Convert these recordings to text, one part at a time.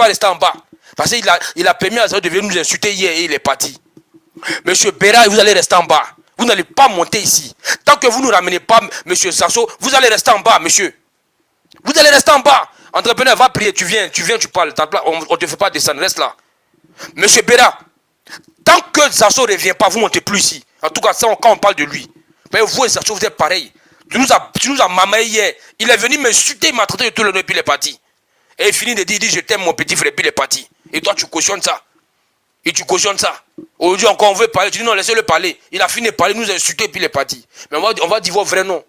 rester en bas. Parce qu'il a permis à Zazo de venir nous insulter hier et il est parti. Monsieur Béra, vous allez rester en bas. Vous n'allez pas monter ici. Tant que vous ne ramenez pas monsieur Sasso, vous allez rester en bas, monsieur. Vous allez rester en bas. Entrepreneur, va prier, tu viens, tu parles. On ne te fait pas descendre, reste là. Monsieur Béra, tant que Sasso ne revient pas, vous ne montez plus ici. En tout cas, ça, quand on parle de lui. Mais vous et Sasso, vous êtes pareil. Tu nous as mamaillé hier. Il est venu m'insulter, il m'a traité de tout le nom, puis il est parti. Et il finit de dire, je t'aime mon petit frère, puis il est parti. Et toi, tu cautionnes ça. Et tu cautionnes ça. Aujourd'hui encore, on veut parler. Tu dis non, laissez-le parler. Il a fini de parler, nous insulter, puis il est parti. Mais on va dire vos vrais noms.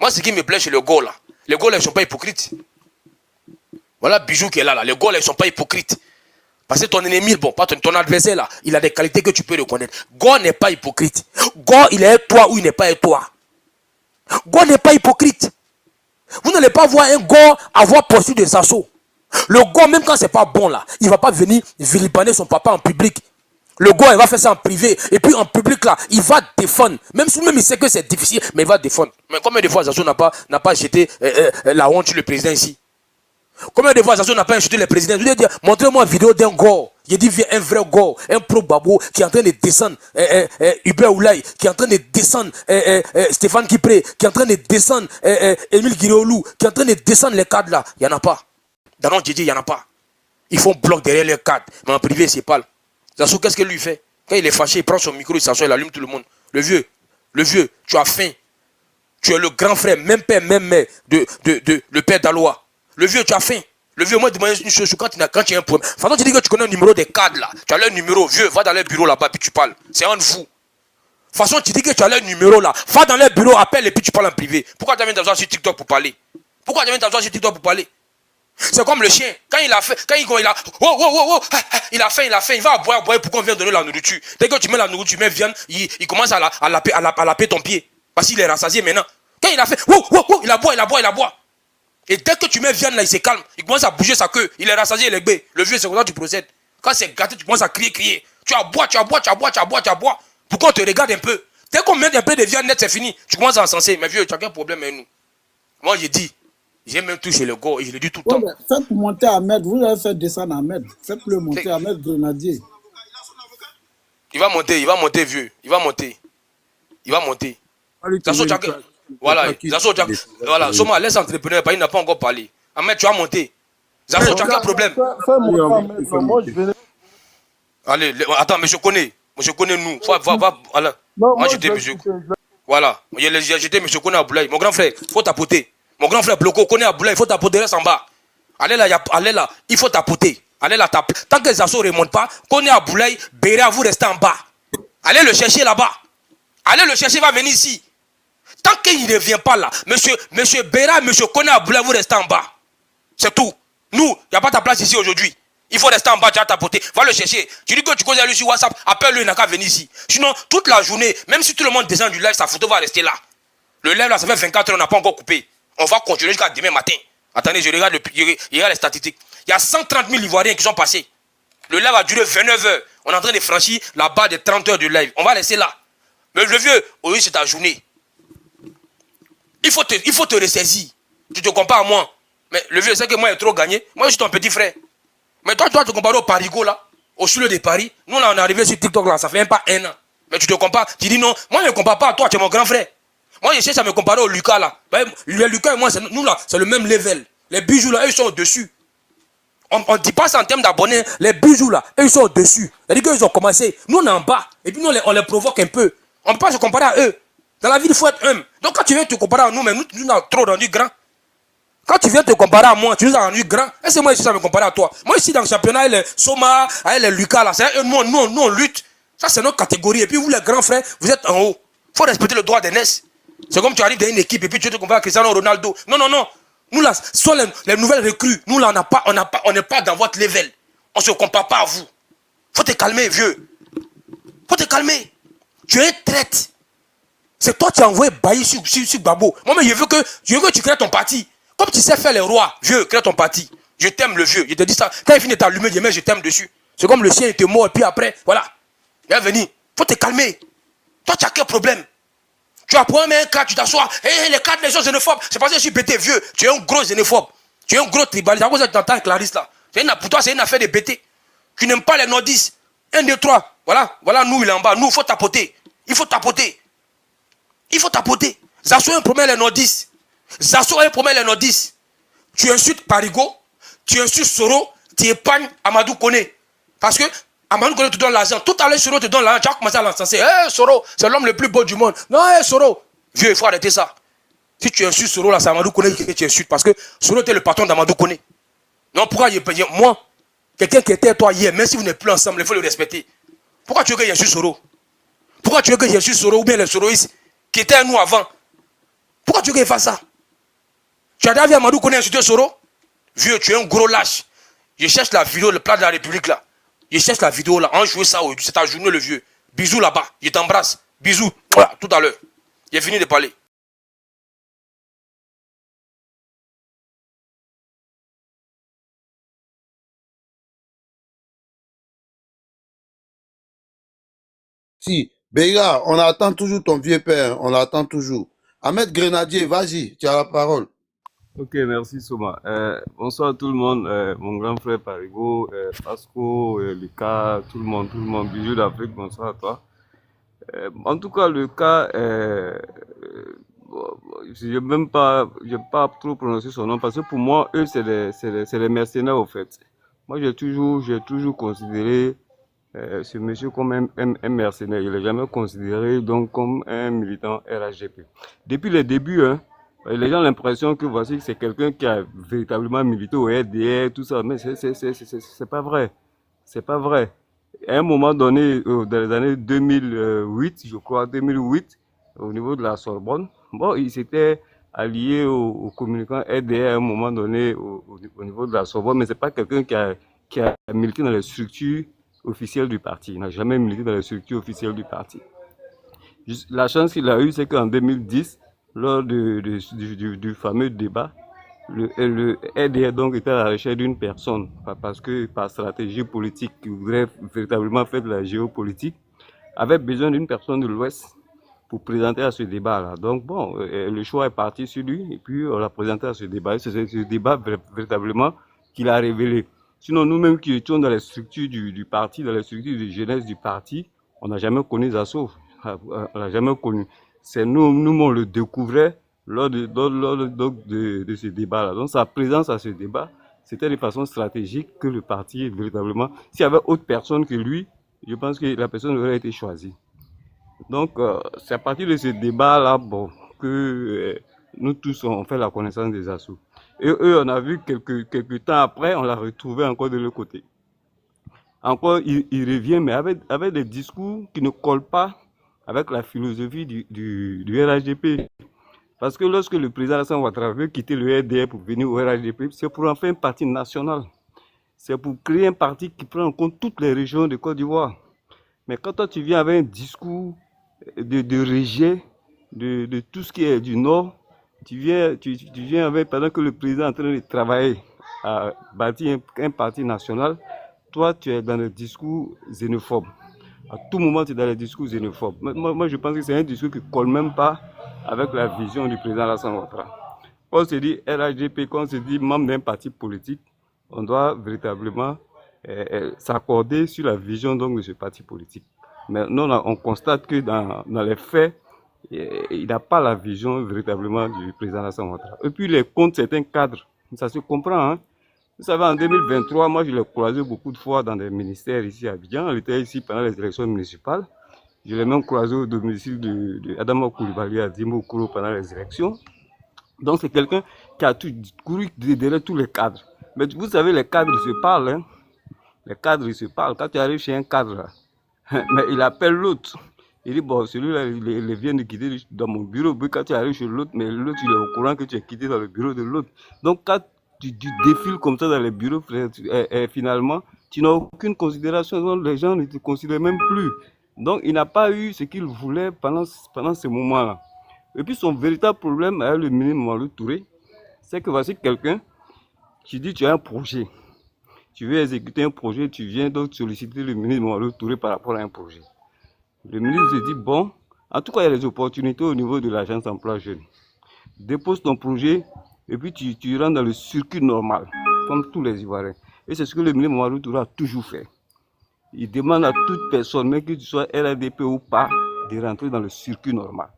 Moi, ce qui me plaît chez le gars, là. Les gars, là, ils ne sont pas hypocrites. Voilà Bijou qui est là. Les gars, là, ils ne sont pas hypocrites. Parce que ton ennemi, bon, pas ton adversaire, là, il a des qualités que tu peux reconnaître. Go n'est pas hypocrite. Go, il est toi ou il n'est pas toi. Go n'est pas hypocrite. Vous n'allez pas voir un gars avoir poursuivi des assauts. Le gars, même quand c'est pas bon là, il va pas venir vilipender son papa en public. Le gars, il va faire ça en privé. Et puis en public là, il va défendre. Même si il sait que c'est difficile, mais il va défendre. Mais combien de fois Zazo n'a pas jeté la honte sur le président ici? Combien de fois Zazo n'a pas insulté le président? Je veux dire, montrez-moi une vidéo d'un gars. Il dit, un vrai gars, un pro-babo qui est en train de descendre Hubert Oulay, qui est en train de descendre Stéphane Kipré, qui est en train de descendre Émile Guiréolou, qui est en train de descendre les cadres là. Il n'y en a pas. Dans notre Djidji, il n'y en a pas. Ils font bloc derrière les cadres. Mais en privé, c'est pas. Zazo, qu'est-ce qu'il lui fait? Quand il est fâché, il prend son micro, il s'assoit, il allume tout le monde. Le vieux, tu as faim. Tu es le grand frère, même père, même mère le père d'Aloa. Le vieux, tu as faim. Le vieux, moi, demande une chose, quand tu as un problème. Fantôme, tu dis que tu connais le numéro des cadres là. Tu as leur numéro, vieux, va dans leur bureau là-bas, puis tu parles. C'est un de vous. De toute façon, tu dis que tu as leur numéro là. Va dans leur bureau, appelle et puis tu parles en privé. Pourquoi tu viens t'asseoir sur TikTok pour parler? C'est comme le chien. Quand il a fait, il a faim, il va boire, pourquoi on vient donner la nourriture? Dès que tu mets la nourriture, tu mets viande, il commence à laper ton pied. Parce qu'il est rassasié maintenant. Quand il a fait, il a boit. Et dès que tu mets viande là, il se calme. Il commence à bouger sa queue. Il est rassasié, il est gbé. Le vieux, c'est comme ça que tu procèdes. Quand c'est gâté, tu commences à crier. Tu bois. Pourquoi on te regarde un peu? Dès qu'on met un peu de viande nette, c'est fini. Tu commences à encenser. Mais vieux, tu as quel problème avec nous? Moi, j'ai dit. J'ai même touché le gars et je le dis tout le temps. Faites monter Ahmed, vous allez faire descendre Ahmed. Faites-le monter Ahmed Grenadier. Il va monter, vieux. Il va monter. Voilà, voilà. Soma, laisse entrepreneur, il n'a pas encore parlé. Ahmed, tu vas monter. Zazo, tu as quel problème? Allez, attends, mais je connais nous. Voilà. Moi, j'étais monsieur. Voilà. J'étais monsieur connais Aboulaye. Mon grand frère, faut tapoter. Mon grand frère Bloco connaît Aboulaye, il faut tapoter, reste en bas. Allez là, il faut tapoter. Allez là, taper. Tant que les assauts ne remontent pas, connaît Aboulaye, Béra, vous restez en bas. Allez le chercher là-bas. Il va venir ici. Tant qu'il ne revient pas là, monsieur Béra, monsieur connaît Aboulaye, vous restez en bas. C'est tout. Nous, il n'y a pas ta place ici aujourd'hui. Il faut rester en bas, tu vas tapoter. Va le chercher. Tu dis que tu causes à lui sur WhatsApp, appelle-le, il n'a qu'à venir ici. Sinon, toute la journée, même si tout le monde descend du live, sa photo va rester là. Le live là, ça fait 24 heures, on n'a pas encore coupé. On va continuer jusqu'à demain matin. Attendez, je regarde les statistiques. Il y a 130 000 Ivoiriens qui sont passés. Le live a duré 29 heures. On est en train de franchir la barre de 30 heures de live. On va laisser là. Mais le vieux, aujourd'hui c'est ta journée. Il faut te ressaisir. Tu te compares à moi. Mais le vieux, c'est que moi j'ai trop gagné. Moi je suis ton petit frère. Mais toi, tu dois te comparer au Parigo là. Au Sud de Paris. Nous là, on est arrivé sur TikTok là. Ça fait même pas un an. Mais tu te compares. Tu dis non. Moi je ne compare pas à toi. Tu es mon grand frère. Moi, je cherche à me comparer au Lucas là. Ben, Lucas et moi, nous là, c'est le même level. Les bijoux là, eux, ils sont au-dessus. On ne dit pas ça en termes d'abonnés. Les bijoux là, eux, ils sont au-dessus. C'est-à-dire qu'ils ont commencé. Nous, on est en bas. Et puis, nous, on les provoque un peu. On ne peut pas se comparer à eux. Dans la vie, il faut être humble. Donc, quand tu viens te comparer à nous, mais nous avons trop rendu grand. Quand tu viens te comparer à moi, tu nous as rendu grand. Est-ce que moi, je suis à me comparer à toi? Moi, ici, dans le championnat, les Soma, les Lucas là, c'est nous, on lutte. Ça, c'est notre catégorie. Et puis, vous, les grands frères, vous êtes en haut. Il faut respecter le droit d'aînesse. C'est comme tu arrives dans une équipe et puis tu te compares à Cristiano Ronaldo. Non. Nous là, ce sont les nouvelles recrues. Nous là, on n'est pas dans votre level. On ne se compare pas à vous. Faut te calmer, vieux. Faut te calmer. Tu es traite. C'est toi qui as envoyé Bailly sur Babo. Moi, mais je veux que tu crées ton parti. Comme tu sais faire les rois, vieux, crée ton parti. Je t'aime le vieux. Je te dis ça. Quand il finit de t'allumer, je t'aime dessus. C'est comme le chien était mort et puis après, voilà. Il est venu. Faut te calmer. Toi, tu as quel problème? Tu apprends un cadre, tu t'assois. Les cadres, les gens xénophobes. C'est parce que je suis pété vieux. Tu es un gros xénophobe. Tu es un gros tribaliste. C'est pour ça que tu entends Clarisse là. Pour toi, c'est une affaire de bêter. Tu n'aimes pas les nordistes. 1, 2, 3. Voilà, nous, il est en bas. Nous, il faut tapoter. Il faut tapoter. Il faut tapoter. Zasso est un problème les nordistes. Zasso est un problème les nordistes. Tu insultes Parigo, tu insultes Soro, tu épargnes Amadou Kone. Parce que Amadou Kone te donne l'argent. Tout à l'heure, Soro te donne l'argent. Tu as commencé à l'encenser. Soro, c'est l'homme le plus beau du monde. Non, Soro. Vieux, il faut arrêter ça. Si tu insultes Soro, là, c'est Amadou Kone que tu insultes. Parce que Soro était le patron d'Amadou Kone. Non, pourquoi moi, quelqu'un qui était toi hier, même si vous n'êtes plus ensemble, il faut le respecter. Pourquoi tu veux que j'insulte Soro? Pourquoi tu veux que j'insulte Soro ou bien les Soroïstes qui étaient à nous avant? Pourquoi tu veux qu'il fasse ça? Tu as déjà vu Amadou Kone insulter Soro? Vieux, tu es un gros lâche. Je cherche la vidéo, le plat de la République là. Je cherche la vidéo là. On joue ça aujourd'hui. C'est ta journée, le vieux. Bisous là-bas. Je t'embrasse. Bisous. Voilà, tout à l'heure. J'ai fini de parler. Si, Béga, on attend toujours ton vieux père, on l'attend toujours. Ahmed Grenadier, vas-y, tu as la parole. Ok, merci Soma. Bonsoir tout le monde, mon grand frère Parigo, Pasco, Lucas, tout le monde, bisous d'Afrique, bonsoir à toi. En tout cas, le cas, je n'ai pas trop prononcé son nom parce que pour moi, eux, c'est les mercenaires au fait. Moi, j'ai toujours considéré ce monsieur comme un mercenaire. Je ne l'ai jamais considéré donc comme un militant RHGP. Depuis les débuts, hein, les gens ont l'impression que voici c'est quelqu'un qui a véritablement milité au RDR, tout ça, mais c'est pas vrai. C'est pas vrai. À un moment donné, dans les années 2008, je crois, 2008, au niveau de la Sorbonne, bon, il s'était allié aux communicants RDR à un moment donné au niveau de la Sorbonne, mais c'est pas quelqu'un qui a milité dans les structures officielles du parti. Il n'a jamais milité dans les structures officielles du parti. La chance qu'il a eue, c'est qu'en 2010, lors du fameux débat, le RDR donc était à la recherche d'une personne, parce que par stratégie politique, qui voudrait véritablement faire de la géopolitique, avait besoin d'une personne de l'Ouest pour présenter à ce débat-là. Donc bon, le choix est parti sur lui, et puis on l'a présenté à ce débat. C'est ce débat véritablement qu'il a révélé. Sinon, nous-mêmes qui étions dans les structures du parti, dans les structures de jeunesse du parti, on n'a jamais connu Zasso. On n'a jamais connu. C'est nous, on le découvrait lors de ce débat-là. Donc sa présence à ce débat, c'était de façon stratégique que le parti, véritablement, s'il y avait autre personne que lui, je pense que la personne aurait été choisie. Donc c'est à partir de ce débat-là bon, que nous tous on fait la connaissance des Zasso. Et eux, on a vu quelques temps après, on l'a retrouvé encore de l'autre côté. Encore, il revient, mais avec des discours qui ne collent pas avec la philosophie du RHDP. Parce que lorsque le président Alassane Ouattara veut quitter le RDR pour venir au RHDP, c'est pour en faire un parti national. C'est pour créer un parti qui prend en compte toutes les régions de Côte d'Ivoire. Mais quand toi tu viens avec un discours de rejet de tout ce qui est du Nord, tu viens avec, pendant que le président est en train de travailler à bâtir un parti national, toi tu es dans le discours xénophobe. À tout moment, tu es dans les discours xénophobes. Moi, je pense que c'est un discours qui ne colle même pas avec la vision du président Alassane Ouattara. Quand on se dit RHDP, quand on se dit membre d'un parti politique, on doit véritablement s'accorder sur la vision donc, de ce parti politique. Mais non, on constate que dans les faits, il n'a pas la vision véritablement du président Alassane Ouattara. Et puis, il est contre certains cadres. Ça se comprend, hein. Vous savez, en 2023, moi, je l'ai croisé beaucoup de fois dans des ministères ici à Abidjan. Il était ici pendant les élections municipales. Je l'ai même croisé au domicile de Adama Koulibaly à Dimokouro pendant les élections. Donc, c'est quelqu'un qui a couru derrière tous les cadres. Mais vous savez, les cadres se parlent. Hein. Les cadres, ils se parlent. Quand tu arrives chez un cadre, mais il appelle l'autre. Il dit, bon, celui-là, il vient de quitter dans mon bureau. Puis quand tu arrives chez l'autre, mais l'autre, il est au courant que tu es quitté dans le bureau de l'autre. Donc, quand tu défiles comme ça dans les bureaux, et finalement, tu n'as aucune considération. Donc, les gens ne te considèrent même plus. Donc, il n'a pas eu ce qu'il voulait pendant ce moment-là. Et puis, son véritable problème avec le ministre Mamadou Touré, c'est que voici quelqu'un qui dit tu as un projet. Tu veux exécuter un projet, tu viens donc solliciter le ministre Mamadou Touré par rapport à un projet. Le ministre se dit, bon, en tout cas, il y a des opportunités au niveau de l'agence emploi jeune. Dépose ton projet et puis tu rentres dans le circuit normal, comme tous les Ivoiriens. Et c'est ce que le ministre Mamadou Touré a toujours fait. Il demande à toute personne, même que tu sois RADP ou pas, de rentrer dans le circuit normal.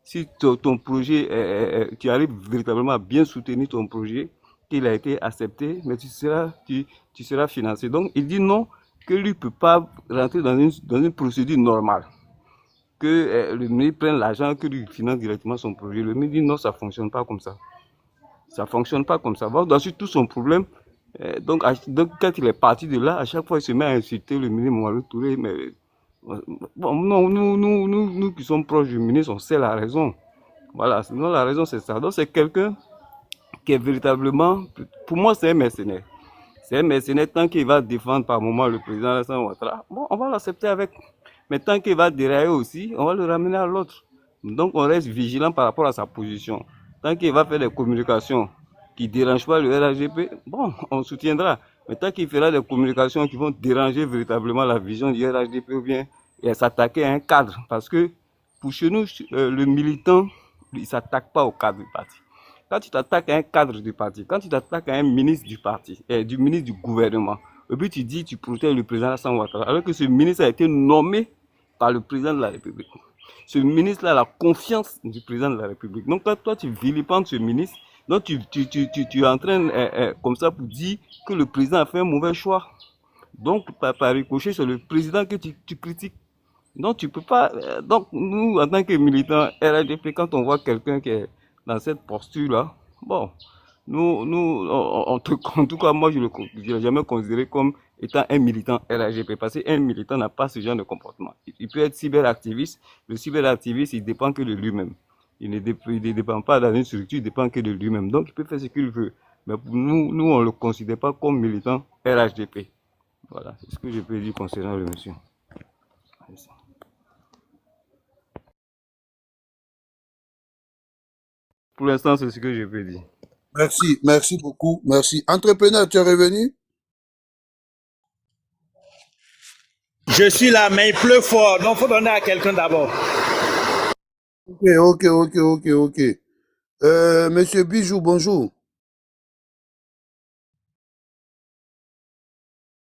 Si ton projet, tu arrives véritablement à bien soutenir ton projet, qu'il a été accepté, mais tu seras financé. Donc, il dit non, que lui ne peut pas rentrer dans une procédure normale. Que le ministre prenne l'argent, que lui finance directement son projet. Le ministre dit non, ça ne fonctionne pas comme ça. Ça ne fonctionne pas comme ça. Bon, dans tout son problème, donc, quand il est parti de là, à chaque fois, il se met à insulter le ministre Mamadou Touré. Mais bon, non, nous qui sommes proches du ministre, on sait la raison. Voilà, sinon la raison c'est ça. Donc c'est quelqu'un qui est véritablement, pour moi c'est un mercenaire. C'est un mercenaire tant qu'il va défendre par moment le président Alassane Ouattara. Bon, on va l'accepter avec. Mais tant qu'il va dérailler aussi, on va le ramener à l'autre. Donc on reste vigilant par rapport à sa position. Tant qu'il va faire des communications qui ne dérangent pas le RHDP, bon, on soutiendra. Mais tant qu'il fera des communications qui vont déranger véritablement la vision du RHDP ou bien s'attaquer à un cadre. Parce que pour chez nous, le militant, il ne s'attaque pas au cadre du parti. Quand tu t'attaques à un cadre du parti, quand tu t'attaques à un ministre du parti, du ministre du gouvernement, et puis tu dis tu protèges le président Alassane Ouattara, alors que ce ministre a été nommé par le président de la République. Ce ministre-là a la confiance du président de la République. Donc quand toi tu vilipendes ce ministre, donc tu es en train comme ça pour dire que le président a fait un mauvais choix. Donc par ricochet, c'est le président que tu critiques. Donc tu peux pas. Donc nous, en tant que militants RHDP, quand on voit quelqu'un qui est dans cette posture-là, bon, en tout cas, moi, je ne l'ai jamais considéré comme étant un militant RHDP, parce qu'un militant n'a pas ce genre de comportement. Il peut être cyberactiviste. Le cyberactiviste, il dépend que de lui-même. Il ne dépend pas d'une structure, il dépend que de lui-même. Donc, il peut faire ce qu'il veut. Mais pour nous, on ne le considère pas comme militant RHDP. Voilà, c'est ce que je peux dire concernant le monsieur. Merci. Pour l'instant, c'est ce que je peux dire. Merci beaucoup, merci. Entrepreneur, tu es revenu? Je suis là, mais il pleut fort, donc il faut donner à quelqu'un d'abord. Ok. Monsieur Bijou, bonjour.